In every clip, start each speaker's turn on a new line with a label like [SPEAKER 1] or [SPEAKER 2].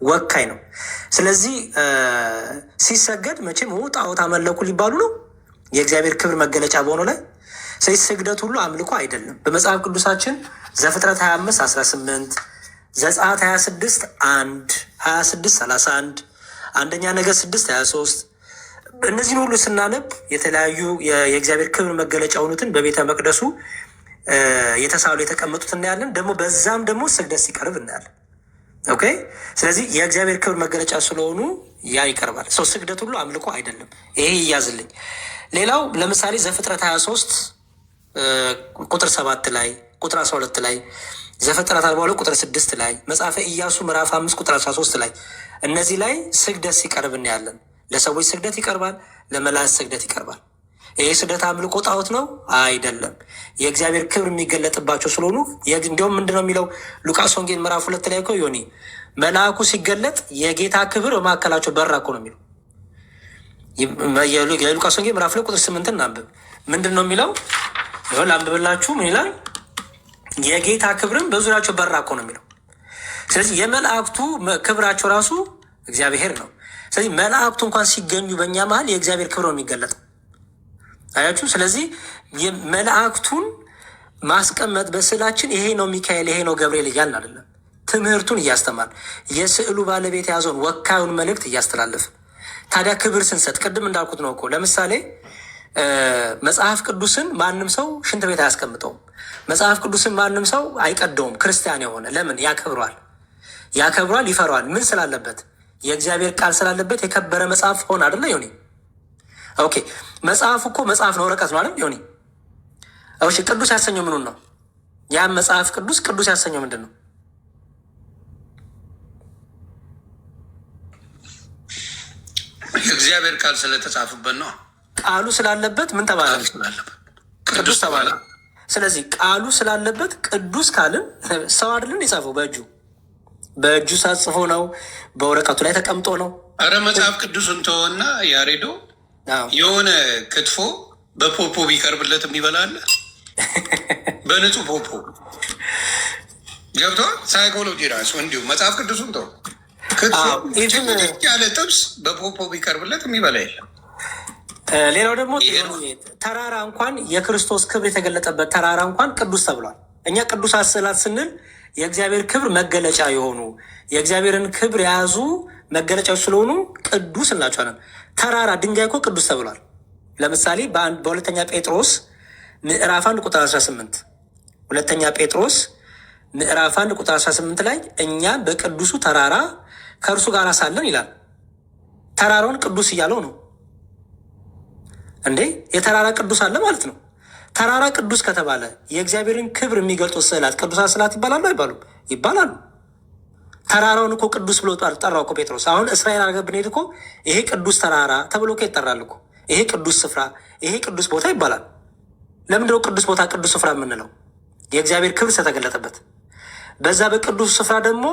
[SPEAKER 1] ወካይ ነው። ስለዚህ ሲሰገድ መቼም ጣዖት አመለኩ ሊባሉ ነው የእግዚአብሔር ክብር መገለጫ በሆነው ላይ። ስለዚህ ስግደት ሁሉ አምልኮ አይደለም። በመጽሐፍ ቅዱሳችን ዘፍጥረት 25 18 ዘጸአት 26 1 26 31 አንደኛ ነገሥት 6 23 እነዚህን ሁሉ ስናነብ የተለያዩ የእግዚአብሔር ክብር መገለጫ የሆኑትን በቤተ መቅደሱ የተሳሉ የተቀመጡት እናያለን። ደግሞ በዛም ደግሞ ስግደት ሲቀርብ እናያለን። ኦኬ። ስለዚህ የእግዚአብሔር ክብር መገለጫ ስለሆኑ ያ ይቀርባል። ሰው ስግደት ሁሉ አምልኮ አይደለም። ይሄ ይያዝልኝ። ሌላው ለምሳሌ ዘፍጥረት 23 ቁጥር 7 ላይ ቁጥር 12 ላይ ዘፍጥረት 42 ቁጥር 6 ላይ መጽሐፈ ኢያሱ ምዕራፍ 5 ቁጥር 13 ላይ እነዚህ ላይ ስግደት ሲቀርብ እናያለን። ለሰዎች ስግደት ይቀርባል፣ ለመላእክት ስግደት ይቀርባል። ይሄ ስግደት አምልኮ ጣዖት ነው አይደለም። የእግዚአብሔር ክብር የሚገለጥባቸው ስለሆኑ እንዲሁም ምንድን ነው የሚለው ሉቃስ ወንጌል ምዕራፍ 2 ላይ እኮ ዮኒ መልአኩ ሲገለጥ የጌታ ክብር በመካከላቸው በራ እኮ ነው የሚለው። የሉቃስ ወንጌል ምዕራፍ 2 ቁጥር 8 እናንብብ። ምንድን ነው የሚለው? ይኸው ላንብብላችሁ። ምን ይላል? የጌታ ክብርም በዙሪያቸው በራ እኮ ነው የሚለው። ስለዚህ የመላእክቱ ክብራቸው ራሱ እግዚአብሔር ነው። ስለዚህ መላእክቱ እንኳን ሲገኙ በእኛ መሀል የእግዚአብሔር ክብር ነው የሚገለጠው። አያችሁ። ስለዚህ መላእክቱን ማስቀመጥ በስዕላችን ይሄ ነው ሚካኤል፣ ይሄ ነው ገብርኤል እያልን አይደለም። ትምህርቱን እያስተማር የስዕሉ ባለቤት የያዘውን ወካዩን መልእክት እያስተላለፍ ታዲያ ክብር ስንሰጥ ቅድም እንዳልኩት ነው እኮ። ለምሳሌ መጽሐፍ ቅዱስን ማንም ሰው ሽንት ቤት አያስቀምጠውም። መጽሐፍ ቅዱስን ማንም ሰው አይቀደውም። ክርስቲያን የሆነ ለምን ያከብሯል? ይፈራዋል። ምን ስላለበት? የእግዚአብሔር ቃል ስላለበት የከበረ መጽሐፍ ሆነ አይደለ ዮኒ? ኦኬ። መጽሐፉ እኮ መጽሐፍ ነው፣ ወረቀት ነው አይደል ዮኒ? እሺ፣ ቅዱስ ያሰኘው ምኑን ነው? ያ መጽሐፍ ቅዱስ ያሰኘው ምንድን ነው?
[SPEAKER 2] የእግዚአብሔር ቃል ስለተጻፈበት ነው።
[SPEAKER 1] ቃሉ ስላለበት ምን ተባለ? ቅዱስ ተባለ። ስለዚህ ቃሉ ስላለበት ቅዱስ ካልን ሰው አይደልን የጻፈው? በእጁ ሳጽፎ ነው፣ በወረቀቱ ላይ ተቀምጦ ነው።
[SPEAKER 2] አረ መጽሐፍ ቅዱስን ተወና ያሬዶ የሆነ ክትፎ በፖፖ ቢቀርብለት የሚበላለ በንጹህ ፖፖ ገብቷል። ሳይኮሎጂ ራሱ እንዲሁ መጽሐፍ ቅዱስን ተው፣ ክትፎ ያለ ጥብስ በፖፖ ቢቀርብለት የሚበላ የለም።
[SPEAKER 1] ሌላው ደግሞ ተራራ እንኳን የክርስቶስ ክብር የተገለጠበት ተራራ እንኳን ቅዱስ ተብሏል። እኛ ቅዱሳት ስዕላት ስንል የእግዚአብሔር ክብር መገለጫ የሆኑ የእግዚአብሔርን ክብር የያዙ መገለጫዎች ስለሆኑ ቅዱስ እንላቸዋለን። ተራራ ድንጋይ እኮ ቅዱስ ተብሏል። ለምሳሌ በሁለተኛ ጴጥሮስ ምዕራፍ 1 ቁጥር 18 ሁለተኛ ጴጥሮስ ምዕራፍ 1 ቁጥር 18 ላይ እኛ በቅዱሱ ተራራ ከእርሱ ጋር ሳለን ይላል። ተራራውን ቅዱስ እያለው ነው እንዴ? የተራራ ቅዱስ አለ ማለት ነው። ተራራ ቅዱስ ከተባለ የእግዚአብሔርን ክብር የሚገልጡ ስዕላት ቅዱሳት ስዕላት ይባላሉ አይባሉም? ይባላሉ። ተራራውን እኮ ቅዱስ ብሎ ጠራው እኮ ጴጥሮስ። አሁን እስራኤል አገር ብንሄድ እኮ ይሄ ቅዱስ ተራራ ተብሎ እኮ ይጠራል እኮ። ይሄ ቅዱስ ስፍራ፣ ይሄ ቅዱስ ቦታ ይባላል። ለምንድነው ቅዱስ ቦታ ቅዱስ ስፍራ የምንለው? የእግዚአብሔር ክብር ስለተገለጠበት። በዛ በቅዱስ ስፍራ ደግሞ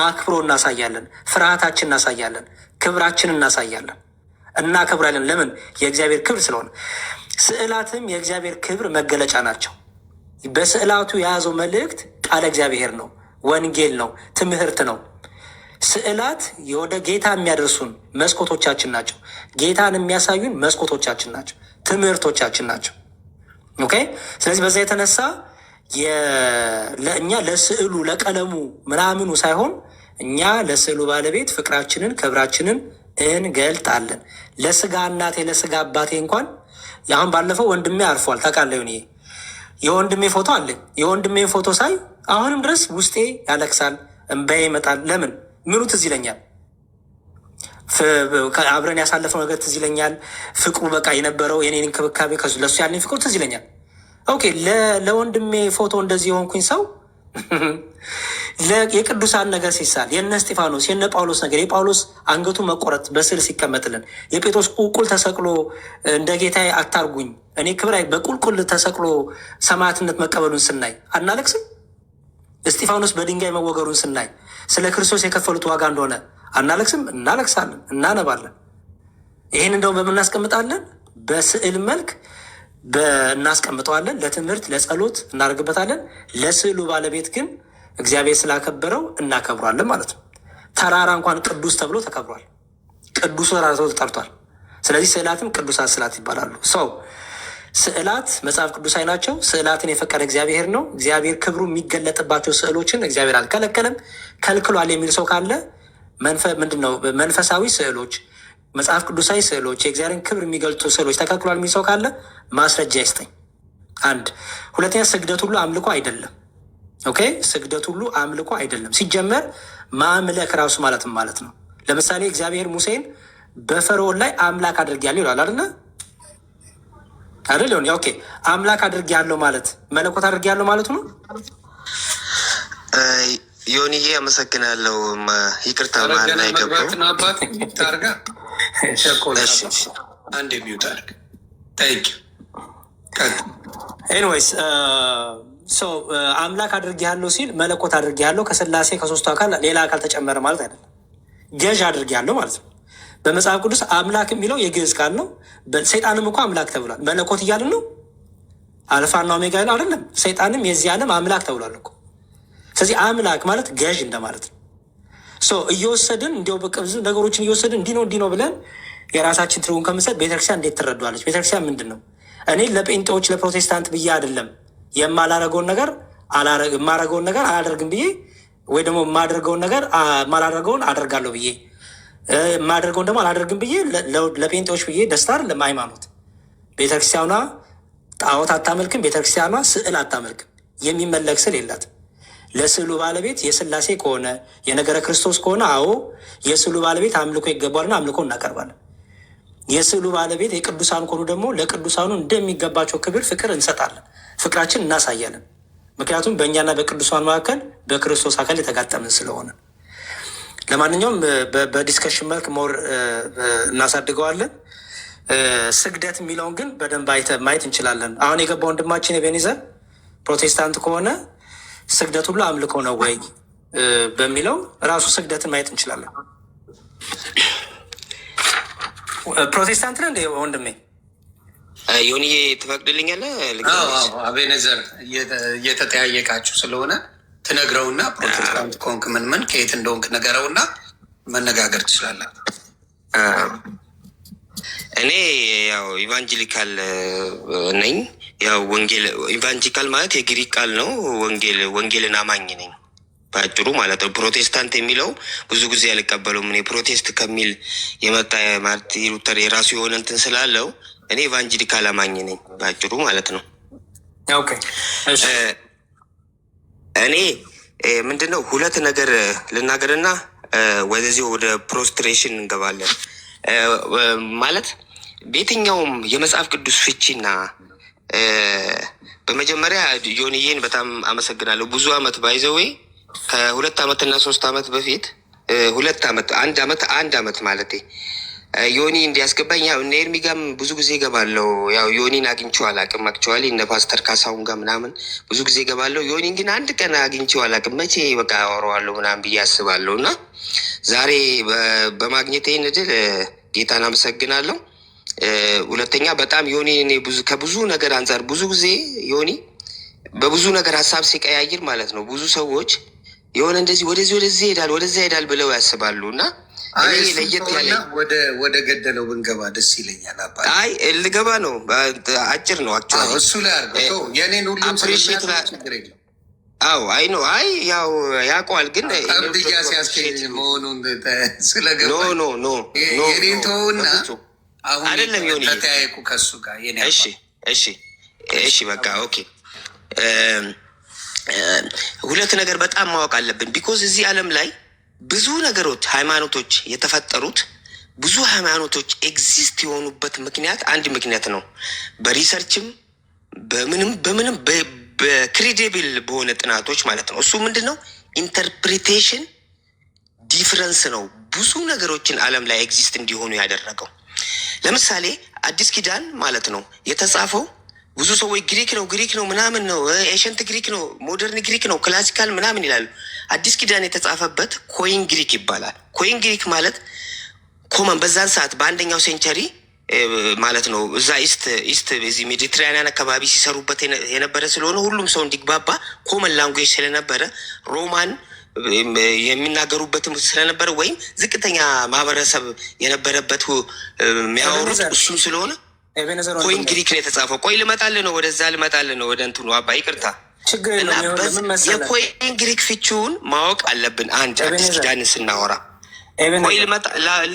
[SPEAKER 1] አክብሮ እናሳያለን፣ ፍርሃታችን እናሳያለን፣ ክብራችን እናሳያለን፣ እናከብራለን። ለምን? የእግዚአብሔር ክብር ስለሆነ። ስዕላትም የእግዚአብሔር ክብር መገለጫ ናቸው። በስዕላቱ የያዘው መልእክት ቃለ እግዚአብሔር ነው፣ ወንጌል ነው፣ ትምህርት ነው። ስዕላት ወደ ጌታ የሚያደርሱን መስኮቶቻችን ናቸው። ጌታን የሚያሳዩን መስኮቶቻችን ናቸው፣ ትምህርቶቻችን ናቸው። ኦኬ። ስለዚህ በዛ የተነሳ ለእኛ ለስዕሉ ለቀለሙ ምናምኑ ሳይሆን እኛ ለስዕሉ ባለቤት ፍቅራችንን ክብራችንን እንገልጣለን። ለስጋ እናቴ ለስጋ አባቴ እንኳን አሁን ባለፈው ወንድሜ አርፏል ታውቃለህ። ይሄ የወንድሜ ፎቶ አለኝ። የወንድሜ ፎቶ ሳይ አሁንም ድረስ ውስጤ ያለቅሳል፣ እንባዬ ይመጣል። ለምን? ምኑ ትዝ ይለኛል? አብረን ያሳለፈው ነገር ትዝ ይለኛል። ፍቅሩ በቃ የነበረው የኔን እንክብካቤ ለሱ ያለኝ ፍቅሩ ትዝ ይለኛል። ኦኬ። ለወንድሜ ፎቶ እንደዚህ የሆንኩኝ ሰው የቅዱሳን ነገር ሲሳል የነ እስጢፋኖስ የነ ጳውሎስ ነገር የጳውሎስ አንገቱ መቆረጥ በስዕል ሲቀመጥልን የጴጥሮስ ቁልቁል ተሰቅሎ እንደ ጌታ አታርጉኝ እኔ ክብራይ በቁልቁል ተሰቅሎ ሰማዕትነት መቀበሉን ስናይ አናለቅስም? እስጢፋኖስ በድንጋይ መወገሩን ስናይ ስለ ክርስቶስ የከፈሉት ዋጋ እንደሆነ አናለቅስም? እናለቅሳለን፣ እናነባለን። ይህን እንደውም በምናስቀምጣለን በስዕል መልክ እናስቀምጠዋለን። ለትምህርት ለጸሎት እናደርግበታለን። ለስዕሉ ባለቤት ግን እግዚአብሔር ስላከበረው እናከብሯለን ማለት ነው። ተራራ እንኳን ቅዱስ ተብሎ ተከብሯል። ቅዱስ ተራራ ተብሎ ተጠርቷል። ስለዚህ ስዕላትም ቅዱሳት ስዕላት ይባላሉ። ሰው ስዕላት መጽሐፍ ቅዱሳዊ ናቸው። ስዕላትን የፈቀደ እግዚአብሔር ነው። እግዚአብሔር ክብሩ የሚገለጥባቸው ስዕሎችን እግዚአብሔር አልከለከለም። ከልክሏል የሚል ሰው ካለ ምንድን ነው መንፈሳዊ ስዕሎች፣ መጽሐፍ ቅዱሳዊ ስዕሎች፣ የእግዚአብሔርን ክብር የሚገልጡ ስዕሎች ተከልክሏል የሚል ሰው ካለ ማስረጃ ይስጠኝ። አንድ ሁለተኛ፣ ስግደት ሁሉ አምልኮ አይደለም። ኦኬ፣ ስግደት ሁሉ አምልኮ አይደለም። ሲጀመር ማምለክ ራሱ ማለትም ማለት ነው። ለምሳሌ እግዚአብሔር ሙሴን በፈርዖን ላይ አምላክ አድርጌያለሁ ይላል አይደለ? አይደል? ኦኬ፣ አምላክ አድርጌያለሁ ማለት መለኮት አድርጌያለሁ ማለቱ ነው።
[SPEAKER 3] ዮኒዬ አመሰግናለሁ። ይቅርታ ማለት ላይ ገባትን
[SPEAKER 2] አባት ታርጋ አንድ የሚውጣርግ ጠይቅ።
[SPEAKER 1] ኤኒዌይስ አምላክ አድርጌያለሁ ሲል መለኮት አድርጌያለሁ ከስላሴ ከሶስቱ አካል ሌላ አካል ተጨመረ ማለት አይደለም። ገዥ አድርጌያለሁ ማለት ነው። በመጽሐፍ ቅዱስ አምላክ የሚለው የግዕዝ ቃል ነው። ሰይጣንም እኮ አምላክ ተብሏል። መለኮት እያልን ነው አልፋና ኦሜጋ ይለው አይደለም። ሰይጣንም የዚህ ዓለም አምላክ ተብሏል እኮ። ስለዚህ አምላክ ማለት ገዥ እንደማለት ነው። እየወሰድን እንዲያው በቃ ብዙ ነገሮችን እየወሰድን እንዲህ ነው ብለን የራሳችን ትርጉም ከምሰጥ ቤተክርስቲያን እንዴት ትረዷለች? ቤተክርስቲያን ምንድን ነው? እኔ ለጴንጤዎች ለፕሮቴስታንት ብዬ አይደለም የማላረገውን ነገር አላደርግም ብዬ ወይ ደግሞ የማደርገውን ነገር ማላደርገውን አደርጋለሁ ብዬ የማደርገውን ደግሞ አላደርግም ብዬ ለጴንጤዎች ብዬ ደስታ አይደለም ሃይማኖት። ቤተክርስቲያኗ ጣዖት አታመልክም። ቤተክርስቲያኗ ስዕል አታመልክም። የሚመለክ ስዕል የላትም። ለስዕሉ ባለቤት የስላሴ ከሆነ የነገረ ክርስቶስ ከሆነ አዎ የስዕሉ ባለቤት አምልኮ ይገባልና አምልኮ እናቀርባለን። የስዕሉ ባለቤት የቅዱሳን ከሆኑ ደግሞ ለቅዱሳኑ እንደሚገባቸው ክብር ፍቅር እንሰጣለን። ፍቅራችን እናሳያለን። ምክንያቱም በእኛና በቅዱሳን መካከል በክርስቶስ አካል የተጋጠምን ስለሆነ። ለማንኛውም በዲስከሽን መልክ ሞር እናሳድገዋለን። ስግደት የሚለውን ግን በደንብ ማየት እንችላለን። አሁን የገባ ወንድማችን የቤኒዘር ፕሮቴስታንት ከሆነ ስግደት ሁሉ አምልኮ ነው ወይ በሚለው ራሱ ስግደትን ማየት እንችላለን። ፕሮቴስታንት ነህ እንደ ወንድሜ?
[SPEAKER 3] ዮኒዬ ትፈቅድልኛለህ?
[SPEAKER 2] አቤኔዘር እየተጠያየቃችሁ ስለሆነ ትነግረውና ፕሮቴስታንት ከሆንክ ምን ከየት እንደሆንክ ነገረውና መነጋገር ትችላለን።
[SPEAKER 3] እኔ ያው ኢቫንጀሊካል ነኝ። ያው ወንጌል ኢቫንጀሊካል ማለት የግሪክ ቃል ነው። ወንጌልን አማኝ ነኝ በአጭሩ ማለት ነው። ፕሮቴስታንት የሚለው ብዙ ጊዜ አልቀበለውም። እኔ ፕሮቴስት ከሚል የመጣ ማርቲን ሉተር የራሱ የሆነ እንትን ስላለው እኔ ኢቫንጀሊካል አማኝ ነኝ በአጭሩ ማለት ነው።
[SPEAKER 1] ኦኬ
[SPEAKER 3] እኔ ምንድነው ሁለት ነገር ልናገርና ወደዚህ ወደ ፕሮስትሬሽን እንገባለን። ማለት በየትኛውም የመጽሐፍ ቅዱስ ፍቺና በመጀመሪያ ዮኒዬን በጣም አመሰግናለሁ። ብዙ አመት ባይዘዌ ከ2 ዓመትና 3 ዓመት በፊት 1 ዓመት ማለቴ ዮኒ እንዲያስገባኝ ያው እነ ኤርሚ ጋርም ብዙ ጊዜ እገባለሁ። ያው ዮኒን አግኝቼው አላውቅም። አክቹዋሊ እነ ፓስተር ካሳሁን ጋር ምናምን ብዙ ጊዜ እገባለሁ። ዮኒን ግን አንድ ቀን አግኝቼው አላውቅም። መቼ በቃ አወራዋለሁ ምናምን ብዬ አስባለሁ። እና ዛሬ በማግኘት ይህን እድል ጌታን አመሰግናለሁ። ሁለተኛ በጣም ዮኒ እኔ ከብዙ ነገር አንጻር ብዙ ጊዜ ዮኒ በብዙ ነገር ሀሳብ ሲቀያይር ማለት ነው ብዙ ሰዎች የሆነ እንደዚህ ወደዚህ ይሄዳል ወደዚያ ይሄዳል ብለው ያስባሉ እና ለየት ያለ
[SPEAKER 2] ወደ ገደለው ብንገባ ደስ ይለኛል።
[SPEAKER 3] አይ ልገባ ነው፣ አጭር ነው አክቹዋሊ
[SPEAKER 2] እሱ ላይ አድርገው የኔን ሁሉም
[SPEAKER 3] አፕሪሺየት አዎ አይ ነው አይ ያው ያውቀዋል ግን
[SPEAKER 2] አብድያ ሲያስኬድ መሆኑን ስለገባ ኖ የኔን ተውና አሁን አይደለም ዮኒ ተጠያየቁ ከሱ ጋር የኔ
[SPEAKER 3] እሺ በቃ ኦኬ። ሁለት ነገር በጣም ማወቅ አለብን። ቢኮዝ እዚህ ዓለም ላይ ብዙ ነገሮች ሃይማኖቶች የተፈጠሩት ብዙ ሃይማኖቶች ኤግዚስት የሆኑበት ምክንያት አንድ ምክንያት ነው። በሪሰርችም በምንም በክሬዲብል በሆነ ጥናቶች ማለት ነው። እሱ ምንድን ነው? ኢንተርፕሪቴሽን ዲፍረንስ ነው ብዙ ነገሮችን ዓለም ላይ ኤግዚስት እንዲሆኑ ያደረገው። ለምሳሌ አዲስ ኪዳን ማለት ነው የተጻፈው ብዙ ሰዎች ግሪክ ነው ምናምን ነው፣ ኤሸንት ግሪክ ነው፣ ሞደርን ግሪክ ነው፣ ክላሲካል ምናምን ይላሉ። አዲስ ኪዳን የተጻፈበት ኮይን ግሪክ ይባላል። ኮይን ግሪክ ማለት ኮመን በዛን ሰዓት በ1ኛው ሴንቸሪ ማለት ነው። እዛ ኢስት በዚህ ሜዲትራኒያን አካባቢ ሲሰሩበት የነበረ ስለሆነ ሁሉም ሰው እንዲግባባ ኮመን ላንጉዌጅ ስለነበረ ሮማን የሚናገሩበትም ስለነበረ ወይም ዝቅተኛ ማህበረሰብ የነበረበት የሚያወሩት እሱ ስለሆነ ኮይን ግሪክ ነው የተጻፈው። ቆይ ልመጣልህ ነው፣ ወደዛ ልመጣልህ ነው፣ ወደ እንትኑ አባ ይቅርታ። እና የኮይን ግሪክ ፍቺውን ማወቅ አለብን። አንድ አዲስ ኪዳን ስናወራ ቆይ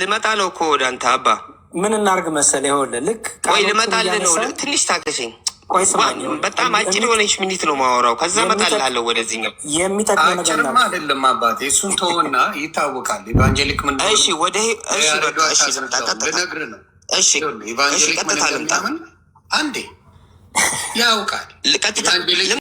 [SPEAKER 3] ልመጣ ነው እኮ ወደ አንተ አባ።
[SPEAKER 1] ምን እናርግ መሰለህ? ይኸውልህ ልክ
[SPEAKER 3] ቆይ ልመጣልህ ነው፣ ትንሽ ታገሰኝ። በጣም አጭር የሆነች ሚኒት ነው ማወራው፣ ከዛ እመጣልሃለሁ ወደዚህኛው።
[SPEAKER 1] የሚጠቅመው ነገር
[SPEAKER 2] አይደለም አባቴ፣ እሱን ተወና ይታወቃል። ኢቫንጀሊክ ምን?
[SPEAKER 3] እሺ ወደ እሺ በቃ እሺ ልምጣ፣ ቀጥታ
[SPEAKER 2] ልነግርህ ነው።
[SPEAKER 3] እሺ
[SPEAKER 2] ኢቫንጀሊክ
[SPEAKER 3] ቀጥታ ልምጣ።
[SPEAKER 2] አንዴ ያውቃል
[SPEAKER 3] ቀጥታ